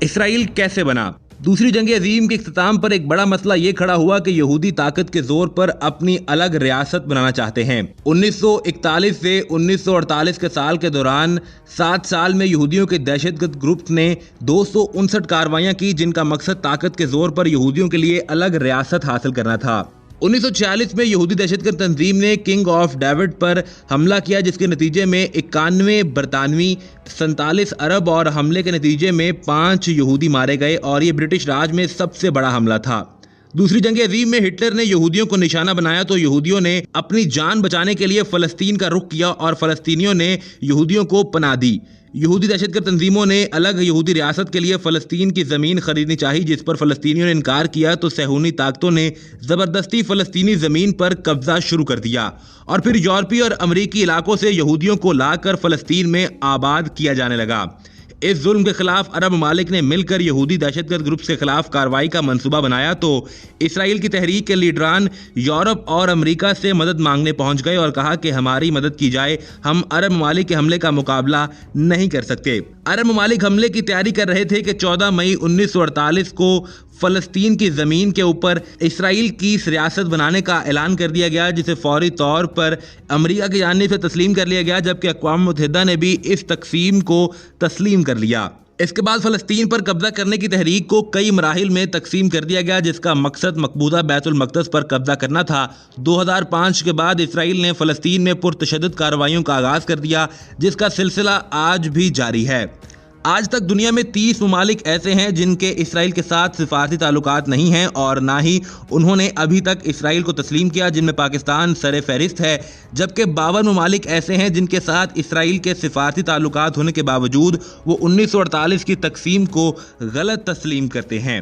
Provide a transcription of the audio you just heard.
Israel कैसे बना? दूसरी जंग अजीम के इख्तिताम पर एक बड़ा मसला ये खड़ा हुआ कि यहूदी ताकत के जोर पर अपनी अलग रियासत बनाना चाहते हैं। 1941 से 1948 के साल के दौरान 7 साल में यहूदियों के दहशतगर्द ग्रुप ने 259 कार्रवाइयां की, जिनका मकसद ताकत के जोर पर यहूदियों के लिए अलग रियासत हासिल करना था। 1946 में यहूदी दहशतगर्द तंजीम ने किंग ऑफ डेविड पर हमला किया, जिसके नतीजे में 91 बरतानवी, 47 अरब और हमले के नतीजे में 5 यहूदी मारे गए और ये ब्रिटिश राज में सबसे बड़ा हमला था। दूसरी जंग अजीम में हिटलर ने यहूदियों को निशाना बनाया तो यहूदियों ने अपनी जान बचाने के लिए फ़लस्तीन का रुख किया और फ़लस्तीनियों ने यहूदियों को पनाह दी। यहूदी दहशतगर्द तंजीमों ने अलग यहूदी रियासत के लिए फ़लस्तीन की ज़मीन खरीदनी चाहिए, जिस पर फ़लस्तीनियों ने इनकार किया तो सहूनी ताकतों ने ज़बरदस्ती फ़लस्तीनी ज़मीन पर कब्जा शुरू कर दिया और फिर यूरोपीय और अमरीकी इलाकों से यहूदियों को लाकर फ़लस्तीन में आबाद किया जाने लगा। इस जुल्म के खिलाफ अरब ममालिक ने मिलकर यहूदी दहशतगर्द ग्रुप्स के खिलाफ कार्रवाई का मंसूबा बनाया तो इसराइल की तहरीक के लीडरान यूरोप और अमेरिका से मदद मांगने पहुंच गए और कहा कि हमारी मदद की जाए, हम अरब ममालिक के हमले का मुकाबला नहीं कर सकते। अरब ममालिक हमले की तैयारी कर रहे थे कि 14 मई 1948 को फ़लस्तीन की ज़मीन के ऊपर इसराइल की रियासत बनाने का ऐलान कर दिया गया, जिसे फौरी तौर पर अमेरिका की जानिब से तस्लीम कर लिया गया, जबकि अक़वाम मुत्तहिदा ने भी इस तक़सीम को तस्लीम कर लिया। इसके बाद फ़लस्तीन पर कब्जा करने की तहरीक को कई मराहिल में तकसीम कर दिया गया, जिसका मकसद मकबूजा बैतुल मक़दस पर कब्जा करना था। 2005 के बाद इसराइल ने फ़लस्तीन में पुरतशद्दुद कार्रवाइयों का आगाज़ कर दिया, जिसका सिलसिला आज भी जारी है। आज तक दुनिया में 30 ममालिक ऐसे हैं जिनके इसराइल के साथ सिफारती ताल्लुकात नहीं हैं और ना ही उन्होंने अभी तक इसराइल को तस्लीम किया, जिनमें पाकिस्तान सरे फहरिस्त है, जबकि 52 ममालिक ऐसे हैं जिनके साथ इसराइल के सिफारती ताल्लुकात होने के बावजूद वो 1948 की तकसीम को गलत तस्लीम करते हैं।